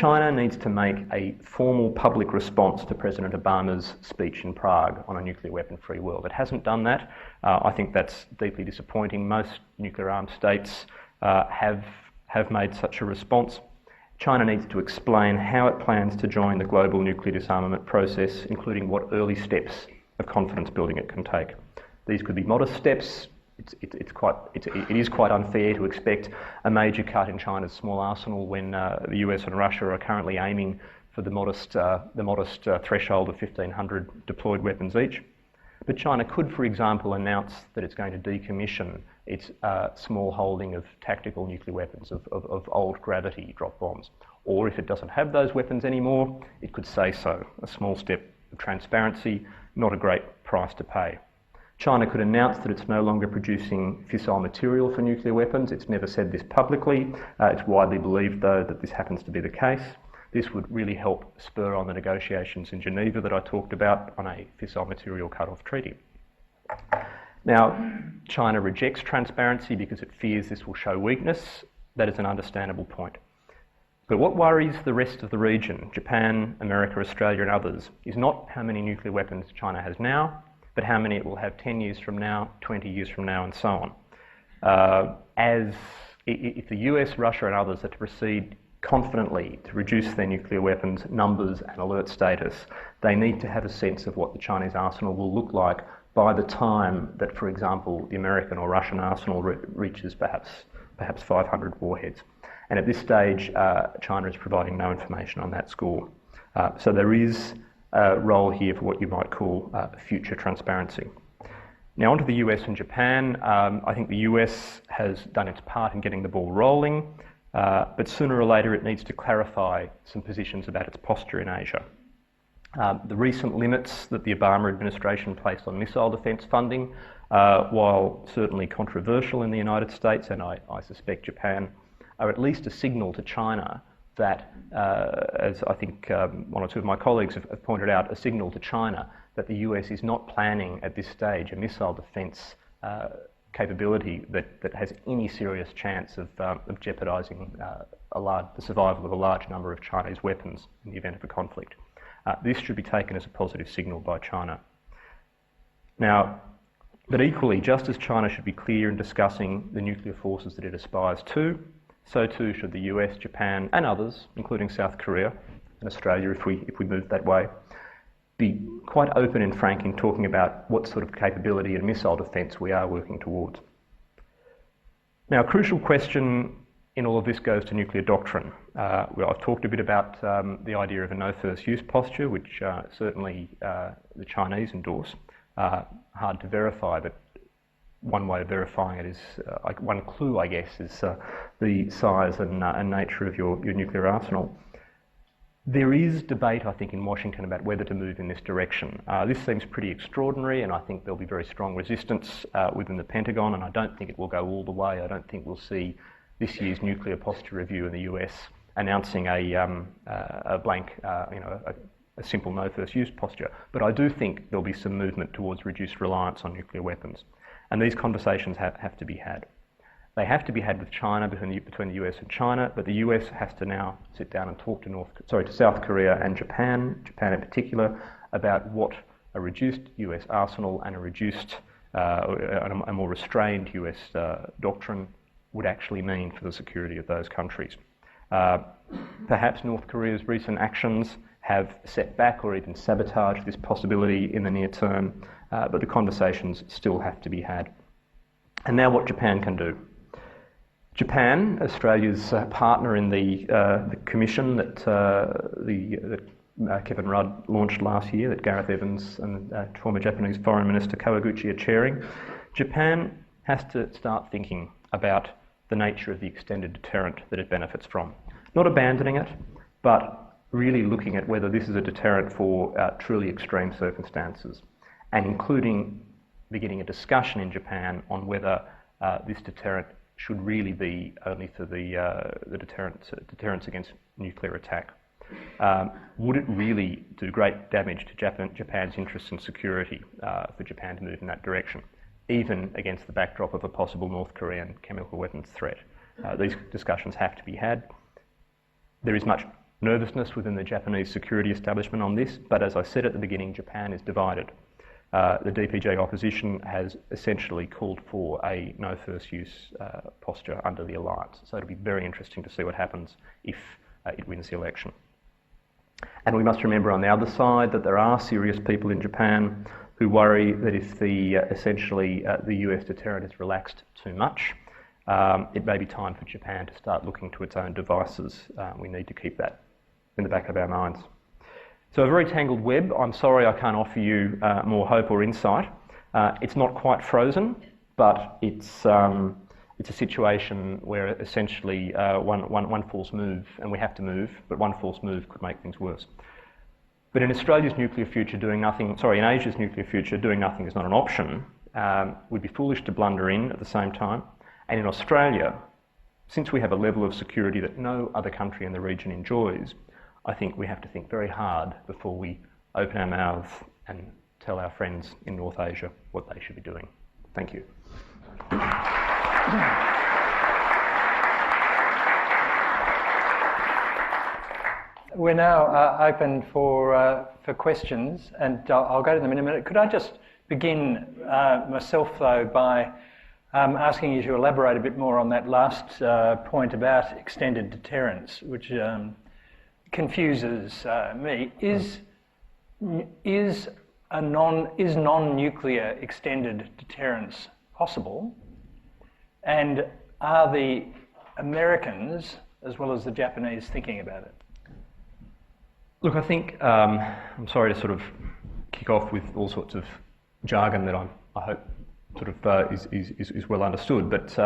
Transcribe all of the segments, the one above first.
China needs to make a formal public response to President Obama's speech in Prague on a nuclear weapon-free world. It hasn't done that. I think that's deeply disappointing. Most nuclear-armed states have made such a response. China needs to explain how it plans to join the global nuclear disarmament process, including what early steps of confidence building it can take. These could be modest steps. It is quite unfair to expect a major cut in China's small arsenal when the US and Russia are currently aiming for the modest threshold of 1,500 deployed weapons each. But China could, for example, announce that it's going to decommission its small holding of tactical nuclear weapons, of old gravity drop bombs. Or if it doesn't have those weapons anymore, it could say so. A small step of transparency, not a great price to pay. China could announce that it's no longer producing fissile material for nuclear weapons. It's never said this publicly. It's widely believed, though, that this happens to be the case. This would really help spur on the negotiations in Geneva that I talked about on a fissile material cut-off treaty. Now, China rejects transparency because it fears this will show weakness. That is an understandable point. But what worries the rest of the region, Japan, America, Australia and others, is not how many nuclear weapons China has now, but how many it will have 10 years from now, 20 years from now, and so on. If the US, Russia and others are to proceed confidently to reduce their nuclear weapons numbers and alert status, they need to have a sense of what the Chinese arsenal will look like by the time that, for example, the American or Russian arsenal reaches perhaps 500 warheads. And at this stage, China is providing no information on that score. So there is a role here for what you might call future transparency. Now onto the US and Japan. I think the US has done its part in getting the ball rolling, but sooner or later it needs to clarify some positions about its posture in Asia. The recent limits that the Obama administration placed on missile defence funding, while certainly controversial in the United States and I suspect Japan, are at least a signal to China that, as I think one or two of my colleagues have pointed out, a signal to China that the US is not planning at this stage a missile defence capability that has any serious chance of jeopardising the survival of a large number of Chinese weapons in the event of a conflict. This should be taken as a positive signal by China. Now, but equally, just as China should be clear in discussing the nuclear forces that it aspires to, so too should the US, Japan and others, including South Korea and Australia if we move that way, be quite open and frank in talking about what sort of capability and missile defence we are working towards. Now, a crucial question in all of this goes to nuclear doctrine. I've talked a bit about the idea of a no first use posture, which certainly the Chinese endorse. Hard to verify, but one way of verifying it is, one clue I guess, is the size and nature of your nuclear arsenal. There is debate, I think, in Washington about whether to move in this direction. This seems pretty extraordinary, and I think there'll be very strong resistance within the Pentagon, and I don't think it will go all the way. I don't think we'll see this year's nuclear posture review in the US announcing a blank, a simple no first use posture. But I do think there'll be some movement towards reduced reliance on nuclear weapons. And these conversations have to be had. They have to be had with China, between the US and China, but the US has to now sit down and talk to South Korea and Japan in particular, about what a reduced US arsenal and a reduced, a more restrained US doctrine would actually mean for the security of those countries. Perhaps North Korea's recent actions have set back or even sabotaged this possibility in the near term, but the conversations still have to be had. And now what Japan can do. Japan, Australia's partner in the commission that Kevin Rudd launched last year, that Gareth Evans and former Japanese Foreign Minister Kawaguchi are chairing, Japan has to start thinking about the nature of the extended deterrent that it benefits from. Not abandoning it, but really looking at whether this is a deterrent for truly extreme circumstances, and including beginning a discussion in Japan on whether this deterrent should really be only for the deterrence against nuclear attack. Would it really do great damage to Japan's interests and security for Japan to move in that direction, even against the backdrop of a possible North Korean chemical weapons threat? These discussions have to be had. There is much nervousness within the Japanese security establishment on this, but as I said at the beginning, Japan is divided. The DPG opposition has essentially called for a no first use posture under the alliance. So it'll be very interesting to see what happens if it wins the election. And we must remember on the other side that there are serious people in Japan who worry that if the the US deterrent is relaxed too much, it may be time for Japan to start looking to its own devices. We need to keep that in the back of our minds. So a very tangled web. I'm sorry I can't offer you more hope or insight. It's not quite frozen, but it's a situation where essentially one false move, and we have to move, but one false move could make things worse. But in Australia's nuclear future, in Asia's nuclear future, doing nothing is not an option. We'd be foolish to blunder in at the same time. And in Australia, since we have a level of security that no other country in the region enjoys, I think we have to think very hard before we open our mouths and tell our friends in North Asia what they should be doing. Thank you. We're now open for questions, and I'll go to them in a minute. Could I just begin myself, though, by asking you to elaborate a bit more on that last point about extended deterrence, which confuses me. Is non-nuclear extended deterrence possible? And are the Americans, as well as the Japanese, thinking about it? Look, I think, I'm sorry to sort of kick off with all sorts of jargon that I hope sort of is well understood, but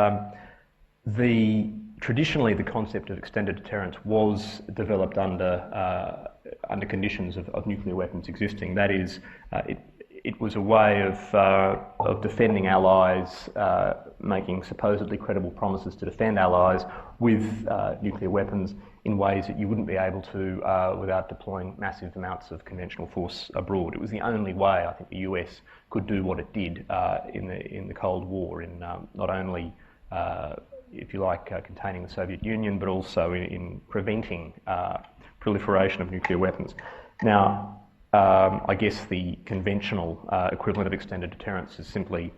traditionally the concept of extended deterrence was developed under conditions of nuclear weapons existing. That is, it was a way of defending allies, making supposedly credible promises to defend allies with nuclear weapons in ways that you wouldn't be able to without deploying massive amounts of conventional force abroad. It was the only way I think the US could do what it did in the Cold War, in not only, if you like, containing the Soviet Union, but also in preventing proliferation of nuclear weapons. Now, I guess the conventional equivalent of extended deterrence is simply,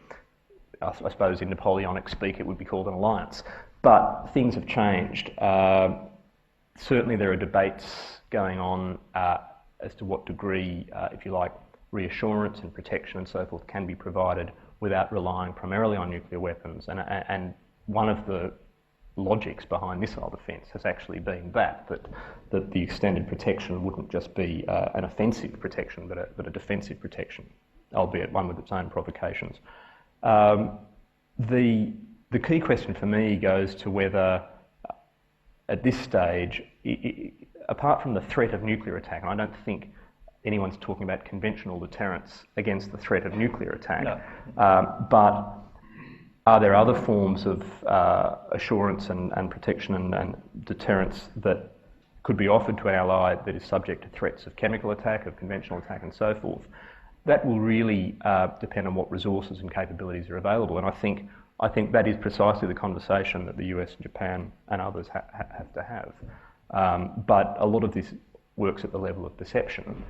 I suppose in Napoleonic speak, it would be called an alliance. But things have changed. Certainly there are debates going on as to what degree, if you like, reassurance and protection and so forth can be provided without relying primarily on nuclear weapons. And one of the logics behind missile defence has actually been that the extended protection wouldn't just be an offensive protection, but a defensive protection, albeit one with its own provocations. The key question for me goes to whether, at this stage, apart from the threat of nuclear attack, and I don't think anyone's talking about conventional deterrence against the threat of nuclear attack, no. But are there other forms of assurance and protection and deterrence that could be offered to an ally that is subject to threats of chemical attack, of conventional attack and so forth? That will really depend on what resources and capabilities are available, and I think that is precisely the conversation that the US and Japan and others have to have. But a lot of this works at the level of perception.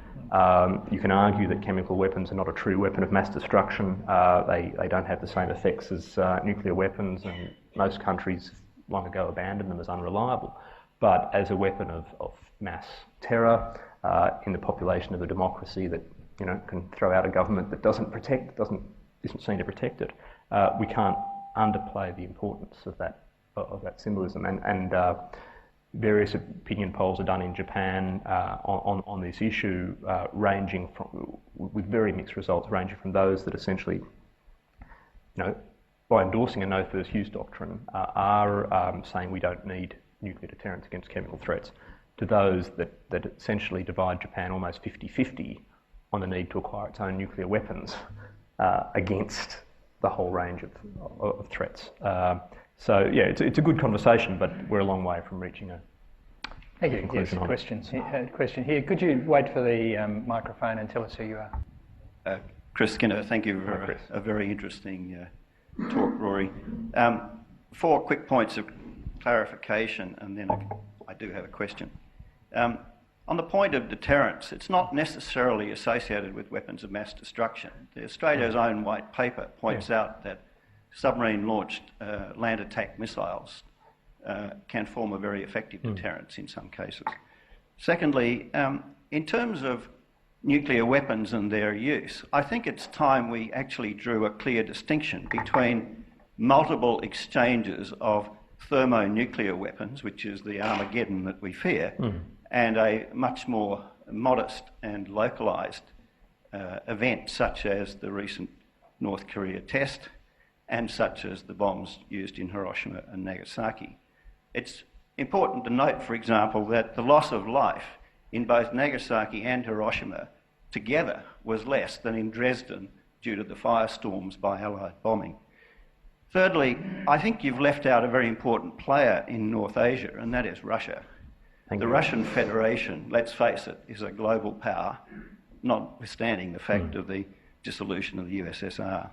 You can argue that chemical weapons are not a true weapon of mass destruction. They don't have the same effects as nuclear weapons, and most countries long ago abandoned them as unreliable. But as a weapon of mass terror in the population of a democracy that can throw out a government that isn't seen to protect it, we can't underplay the importance of that symbolism. And various opinion polls are done in Japan on this issue, ranging from, with very mixed results, ranging from those that essentially, by endorsing a no first use doctrine, are saying we don't need nuclear deterrence against chemical threats, to those that essentially divide Japan almost 50-50 on the need to acquire its own nuclear weapons against the whole range of threats. So yeah, it's a good conversation, but we're a long way from reaching a conclusion on it. Question here. Could you wait for the microphone and tell us who you are? Chris Skinner, thank you for a very interesting talk, Rory. 4 quick points of clarification, and then I do have a question. On the point of deterrence, it's not necessarily associated with weapons of mass destruction. Australia's own white paper points out that submarine-launched land attack missiles can form a very effective deterrence in some cases. Secondly, in terms of nuclear weapons and their use, I think it's time we actually drew a clear distinction between multiple exchanges of thermonuclear weapons, which is the Armageddon that we fear, and a much more modest and localised event such as the recent North Korea test and such as the bombs used in Hiroshima and Nagasaki. It's important to note, for example, that the loss of life in both Nagasaki and Hiroshima together was less than in Dresden due to the firestorms by Allied bombing. Thirdly, I think you've left out a very important player in North Asia, and that is Russia. The Russian Federation, let's face it, is a global power, notwithstanding the fact of the dissolution of the USSR.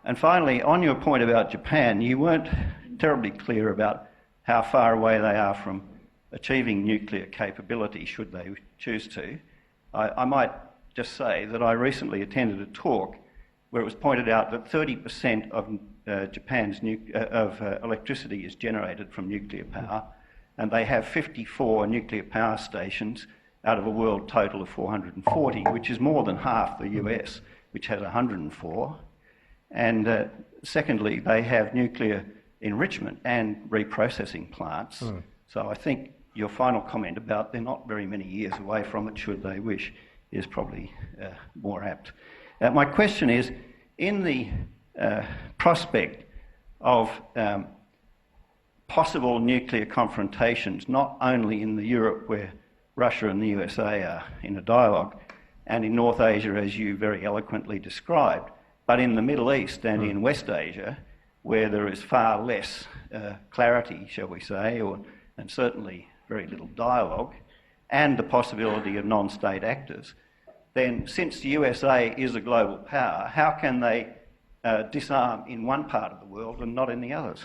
And finally, on your point about Japan, you weren't terribly clear about how far away they are from achieving nuclear capability, should they choose to. I might just say that I recently attended a talk where it was pointed out that 30% of Japan's electricity is generated from nuclear power, and they have 54 nuclear power stations out of a world total of 440, which is more than half the US, which has 104. And secondly, they have nuclear enrichment and reprocessing plants. So I think your final comment about they're not very many years away from it, should they wish, is probably more apt. My question is, in the prospect of possible nuclear confrontations, not only in the Europe where Russia and the USA are in a dialogue, and in North Asia, as you very eloquently described, but in the Middle East and in West Asia, where there is far less clarity, shall we say, and certainly very little dialogue, and the possibility of non-state actors, then since the USA is a global power, how can they disarm in one part of the world and not in the others?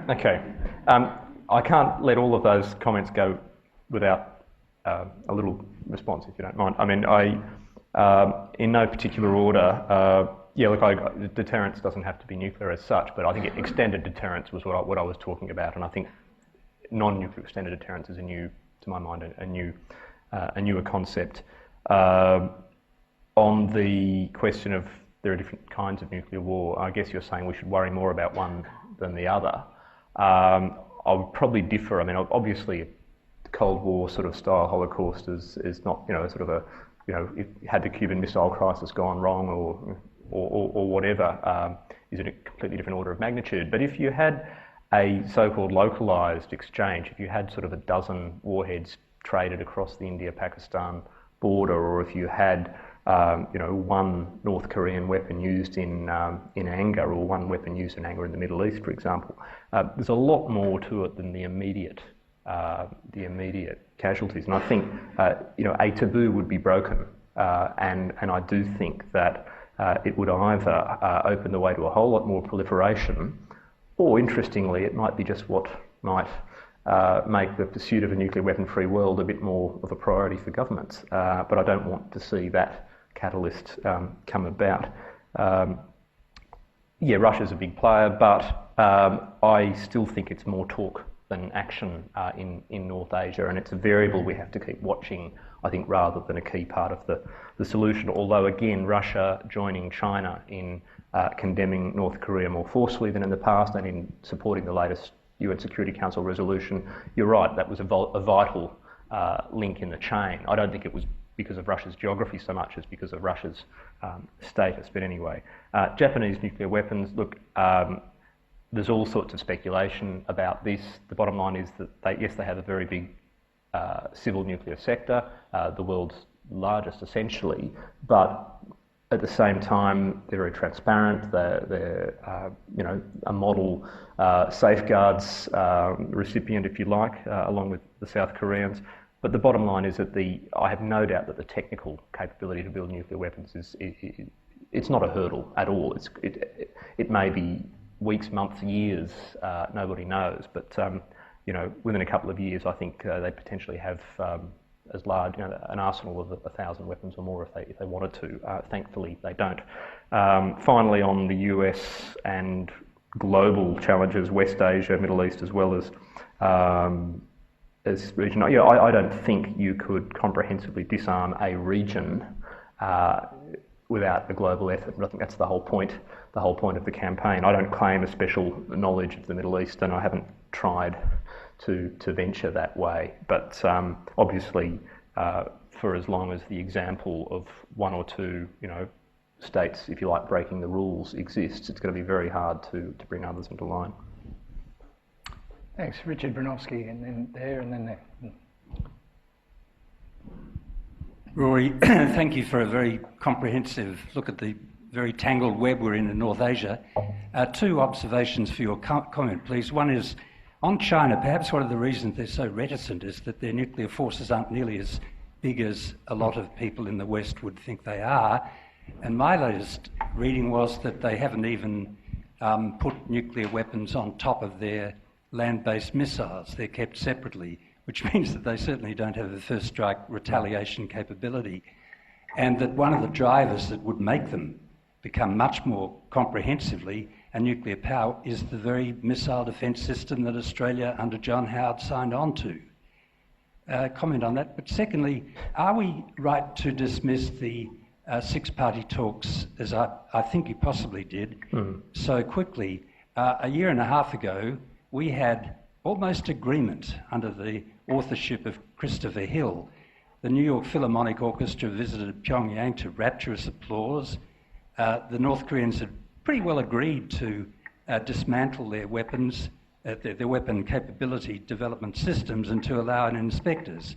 Okay. I can't let all of those comments go without a little response, if you don't mind. I mean, in no particular order, deterrence doesn't have to be nuclear as such, but I think extended deterrence was what I was talking about, and I think non-nuclear extended deterrence is to my mind, a newer concept. On the question of there are different kinds of nuclear war, I guess you're saying we should worry more about one than the other. I would probably differ. I mean, obviously, the Cold War sort of style Holocaust is not, sort of if had the Cuban Missile Crisis gone wrong or whatever, is in a completely different order of magnitude. But if you had a so-called localised exchange, if you had sort of a dozen warheads traded across the India-Pakistan border, or if you had one North Korean weapon used in anger, or one weapon used in anger in the Middle East, for example, there's a lot more to it than the immediate casualties. And I think a taboo would be broken, and I do think that it would either open the way to a whole lot more proliferation, or interestingly, it might be just what might make the pursuit of a nuclear weapon-free world a bit more of a priority for governments. But I don't want to see that catalyst come about. Russia's a big player, but I still think it's more talk than action in North Asia, and it's a variable we have to keep watching, I think, rather than a key part of the solution. Although, again, Russia joining China in condemning North Korea more forcefully than in the past, and in supporting the latest UN Security Council resolution, you're right, that was a vital link in the chain. I don't think it was because of Russia's geography so much as because of Russia's status. But anyway, Japanese nuclear weapons, look, there's all sorts of speculation about this. The bottom line is that they have a very big civil nuclear sector, the world's largest essentially, but at the same time they're very transparent. They're a model safeguards recipient, if you like, along with the South Koreans. But the bottom line is that I have no doubt that the technical capability to build nuclear weapons it's not a hurdle at all. It may be weeks, months, years, nobody knows. But within a couple of years, I think they potentially have as large, an arsenal of 1,000 weapons or more if they wanted to. Thankfully, they don't. Finally, on the US and global challenges, West Asia, Middle East, as well as region. I don't think you could comprehensively disarm a region without a global effort, but I think that's the whole point of the campaign. I don't claim a special knowledge of the Middle East, and I haven't tried to venture that way. But obviously, for as long as the example of one or two, states, if you like, breaking the rules exists, it's going to be very hard to bring others into line. Thanks, Richard Bronowski, and then there, and then there. Rory, thank you for a very comprehensive look at the very tangled web we're in North Asia. Two observations for your comment, please. One is, on China, perhaps one of the reasons they're so reticent is that their nuclear forces aren't nearly as big as a lot of people in the West would think they are. And my latest reading was that they haven't even put nuclear weapons on top of their land-based missiles. They're kept separately, which means that they certainly don't have a first strike retaliation capability. And that one of the drivers that would make them become much more comprehensively a nuclear power is the very missile defence system that Australia under John Howard signed on to. Comment on that. But secondly, are we right to dismiss the six-party talks, as I think you possibly did, so quickly? A year and a half ago, we had almost agreement under the authorship of Christopher Hill. The New York Philharmonic Orchestra visited Pyongyang to rapturous applause. The North Koreans had pretty well agreed to dismantle their weapons, their weapon capability development systems, and to allow in inspectors.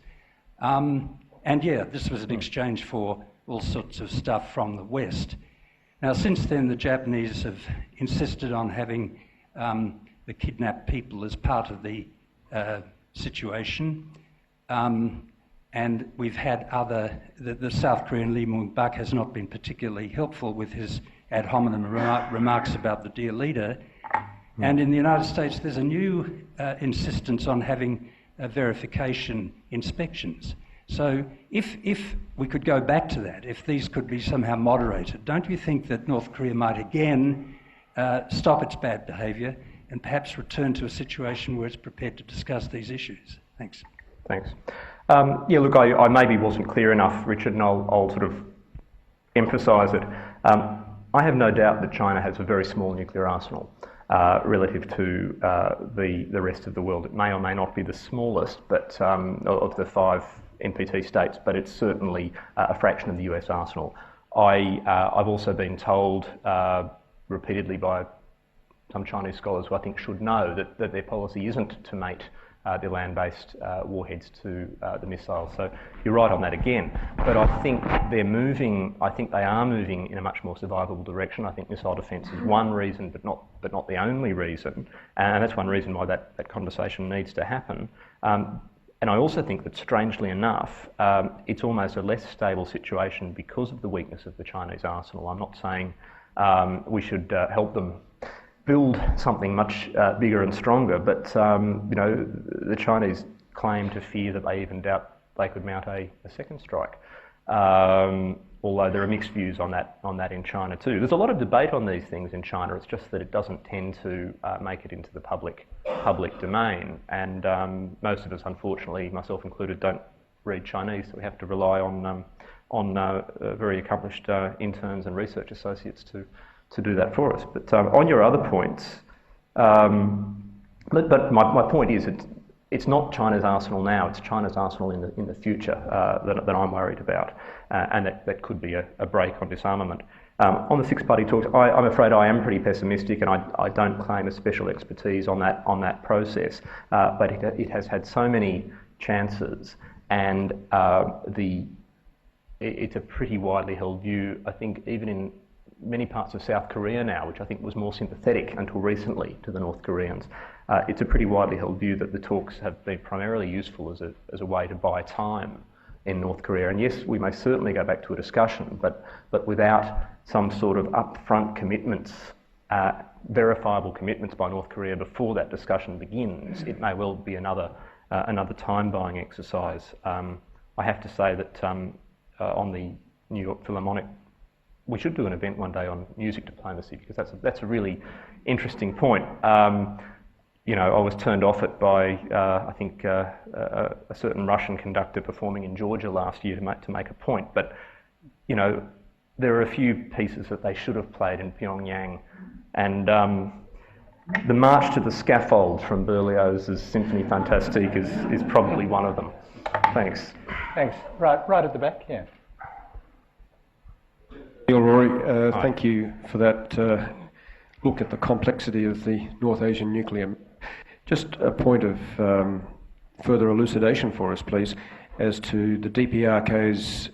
This was an exchange for all sorts of stuff from the West. Now, since then, the Japanese have insisted on having the kidnapped people as part of the situation. And we've had the South Korean Lee Myung-bak has not been particularly helpful with his ad hominem remarks about the dear leader. And in the United States, there's a new insistence on having verification inspections. So if we could go back to that, if these could be somehow moderated, don't you think that North Korea might again stop its bad behaviour and perhaps return to a situation where it's prepared to discuss these issues? Thanks. Thanks. Look, I maybe wasn't clear enough, Richard, and I'll sort of emphasise it. I have no doubt that China has a very small nuclear arsenal relative to the rest of the world. It may or may not be the smallest, but of the 5 NPT states, but it's certainly a fraction of the US arsenal. I've also been told repeatedly by some Chinese scholars who I think should know that their policy isn't to mate their land-based warheads to the missiles. So you're right on that again. But I think they are moving in a much more survivable direction. I think missile defence is one reason, but not the only reason. And that's one reason why that conversation needs to happen. And I also think that, strangely enough, it's almost a less stable situation because of the weakness of the Chinese arsenal. I'm not saying we should help them build something much bigger and stronger, but the Chinese claim to fear that they even doubt they could mount a second strike. Although there are mixed views on that in China too. There's a lot of debate on these things in China. It's just that it doesn't tend to make it into the public domain. And most of us, unfortunately, myself included, don't read Chinese, so we have to rely on very accomplished interns and research associates to do that for us. But on your other points, but my point is it's not China's arsenal now, it's China's arsenal in the future that I'm worried about, and that could be a break on disarmament. On the six-party talks, I'm afraid I am pretty pessimistic, and I don't claim a special expertise on that process, but it has had so many chances, and it's a pretty widely held view, I think, even in many parts of South Korea now, which I think was more sympathetic until recently to the North Koreans. It's a pretty widely held view that the talks have been primarily useful as a way to buy time in North Korea. And yes, we may certainly go back to a discussion, but without some sort of upfront commitments verifiable commitments by North Korea before that discussion begins, it may well be another time-buying exercise. I have to say that on the New York Philharmonic, we should do an event one day on music diplomacy, because that's a really interesting point. You know, I was turned off it by I think a certain Russian conductor performing in Georgia last year to make a point. But you know, there are a few pieces that they should have played in Pyongyang, and the March to the Scaffold from Berlioz's Symphonie Fantastique is probably one of them. Thanks. Thanks. Right at the back, yeah. Rory, thank you for that look at the complexity of the North Asian nuclear. Just a point of further elucidation for us, please, as to the DPRK's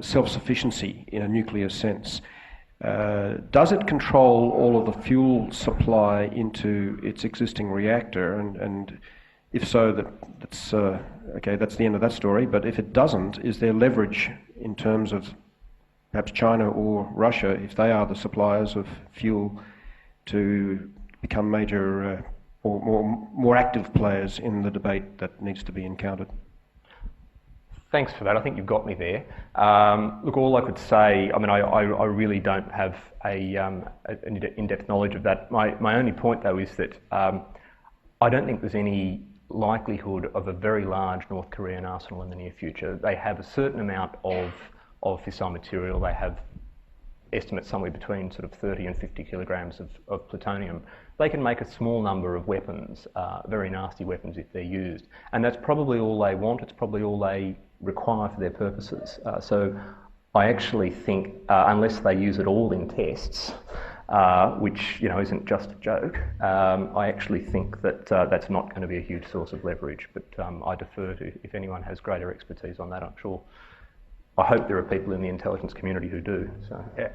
self-sufficiency in a nuclear sense. Does it control all of the fuel supply into its existing reactor? And if so, that's okay, that's the end of that story. But if it doesn't, is there leverage in terms of perhaps China or Russia, if they are the suppliers of fuel, to become major or more active players in the debate that needs to be encountered? Thanks for that. I think you've got me there. Look, all I could say, I mean, I really don't have an in-depth knowledge of that. My only point, though, is that I don't think there's any likelihood of a very large North Korean arsenal in the near future. They have a certain amount of fissile material. They have estimates somewhere between sort of 30 and 50 kilograms of plutonium. They can make a small number of weapons, very nasty weapons if they're used. And that's probably all they want. It's probably all they require for their purposes. So I actually think, unless they use it all in tests, which, you know, isn't just a joke, I actually think that that's not going to be a huge source of leverage. But I defer to, if anyone has greater expertise on that, I'm sure. I hope there are people in the intelligence community who do. So yeah.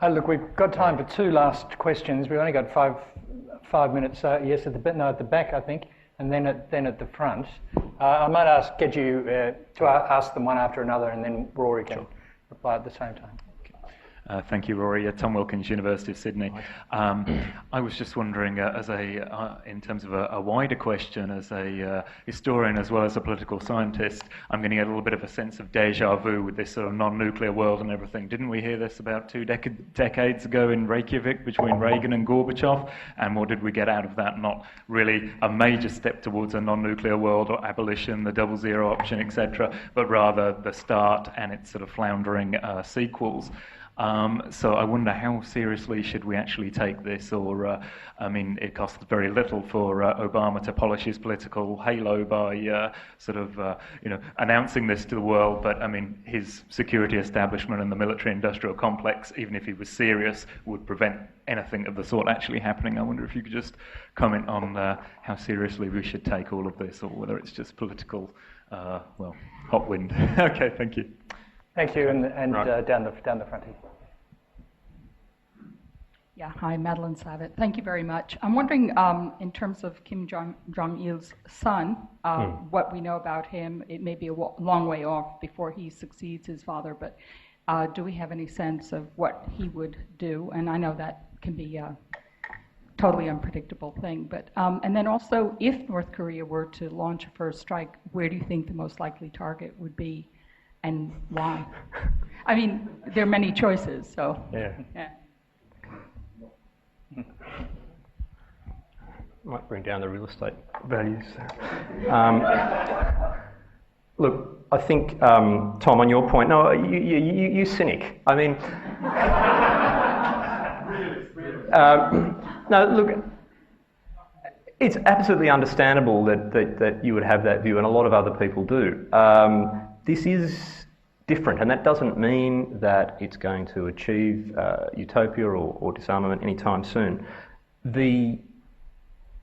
Look, we've got time for two last questions. We've only got five minutes. Yes, at the back, I think, and then at the front. I might get you to ask them one after another, and then Rory can reply at the same time. Thank you, Rory. Tom Wilkins, University of Sydney. I was just wondering, in terms of a wider question, as a historian as well as a political scientist, I'm getting a little bit of a sense of déjà vu with this sort of non-nuclear world and everything. Didn't we hear this about 2 decades ago in Reykjavik between Reagan and Gorbachev? And what did we get out of that? Not really a major step towards a non-nuclear world or abolition, the double zero option, etc., but rather the start and its sort of floundering sequels. So I wonder, how seriously should we actually take this? Or, I mean, it costs very little for Obama to polish his political halo by announcing this to the world. But I mean, his security establishment and the military-industrial complex, even if he was serious, would prevent anything of the sort actually happening. I wonder if you could just comment on how seriously we should take all of this, or whether it's just political, hot wind. Okay, thank you. Thank you, and right. down the front here. Yeah, hi, Madeline Savitt. Thank you very much. I'm wondering, in terms of Kim Jong-il's son, what we know about him. It may be a long way off before he succeeds his father, but do we have any sense of what he would do? And I know that can be a totally unpredictable thing, but and then also, if North Korea were to launch a first strike, where do you think the most likely target would be? And why? I mean, there are many choices, so. Yeah. Might bring down the real estate values. Look, I think, Tom, on your point, no, you cynic. I mean, no, look, it's absolutely understandable that you would have that view, and a lot of other people do. This is different, and that doesn't mean that it's going to achieve utopia or disarmament anytime soon.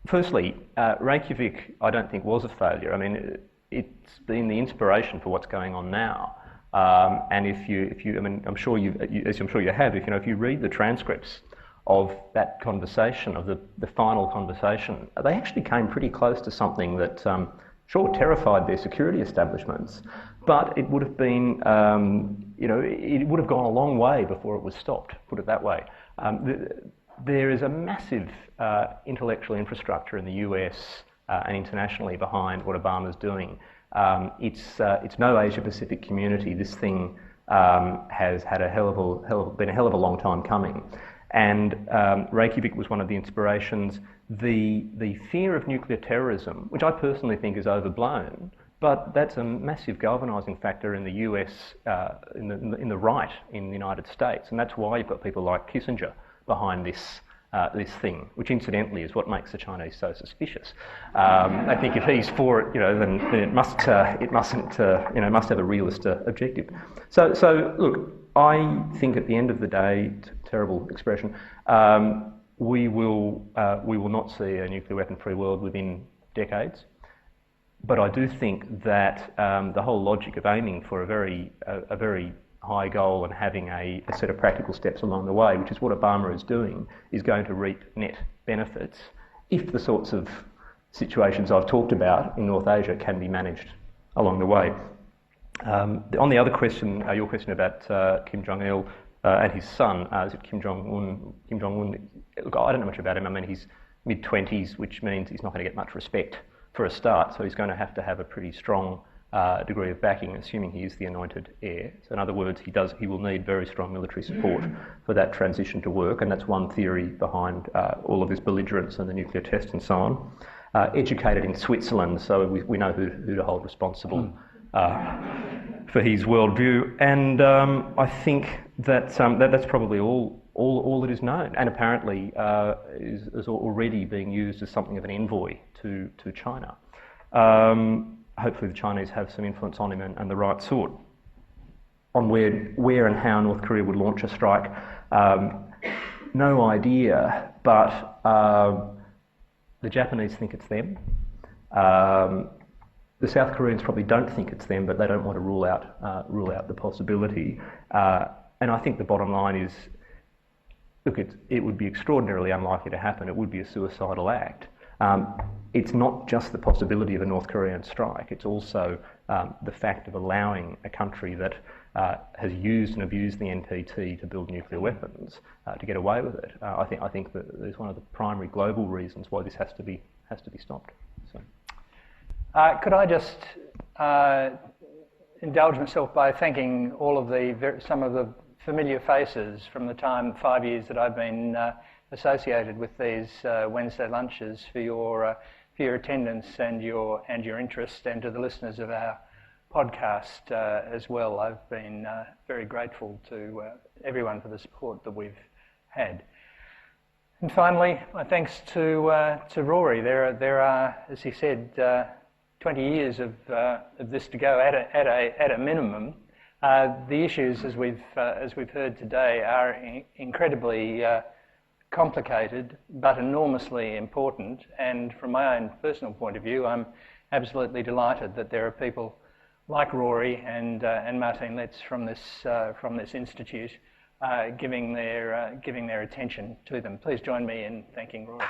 Firstly, Reykjavik, I don't think, was a failure. I mean, it's been the inspiration for what's going on now. And if you, I mean, I'm sure you have. If you read the transcripts of that conversation, of the final conversation, they actually came pretty close to something that, sure, terrified their security establishments, but it would have been, it would have gone a long way before it was stopped, put it that way. there is a massive intellectual infrastructure in the US and internationally behind what Obama's doing. It's no Asia-Pacific community. This thing has had been a hell of a long time coming. And Reykjavik was one of the inspirations. The fear of nuclear terrorism, which I personally think is overblown, but that's a massive galvanising factor in the US, in the right in the United States, and that's why you've got people like Kissinger behind this thing, which incidentally is what makes the Chinese so suspicious. I think if he's for it, then it must have a realist objective. So look, I think at the end of the day, terrible expression, we will not see a nuclear weapon-free world within decades. But I do think that the whole logic of aiming for a very high goal and having a set of practical steps along the way, which is what Obama is doing, is going to reap net benefits if the sorts of situations I've talked about in North Asia can be managed along the way. On the other question, your question about Kim Jong-il and his son, is it Kim Jong-un? Look, I don't know much about him. I mean, he's mid-20s, which means he's not going to get much respect for a start, so he's going to have a pretty strong degree of backing, assuming he is the anointed heir. So in other words, he will need very strong military support for that transition to work, and that's one theory behind all of this belligerence and the nuclear test and so on. Educated in Switzerland, so we know who to hold responsible for his worldview, and I think that's probably all that is known, and apparently is already being used as something of an envoy to China. Hopefully the Chinese have some influence on him and the right sort. On where and how North Korea would launch a strike, no idea, but the Japanese think it's them. The South Koreans probably don't think it's them, but they don't want to rule out the possibility. And I think the bottom line is, look, it would be extraordinarily unlikely to happen. It would be a suicidal act. It's not just the possibility of a North Korean strike, it's also the fact of allowing a country that has used and abused the NPT to build nuclear weapons to get away with it. I think that is one of the primary global reasons why this has to be stopped. So. Could I just indulge myself by thanking all of some of the familiar faces from the 5 years that I've been associated with these Wednesday lunches for your attendance and your interest, and to the listeners of our podcast as well. I've been very grateful to everyone for the support that we've had. And finally, my thanks to Rory. There are, as he said, 20 years of this to go at a minimum. The issues, as we've heard today, are incredibly complicated but enormously important. And from my own personal point of view, I'm absolutely delighted that there are people like Rory and Martine Letts from this institute giving their attention to them. Please join me in thanking Rory.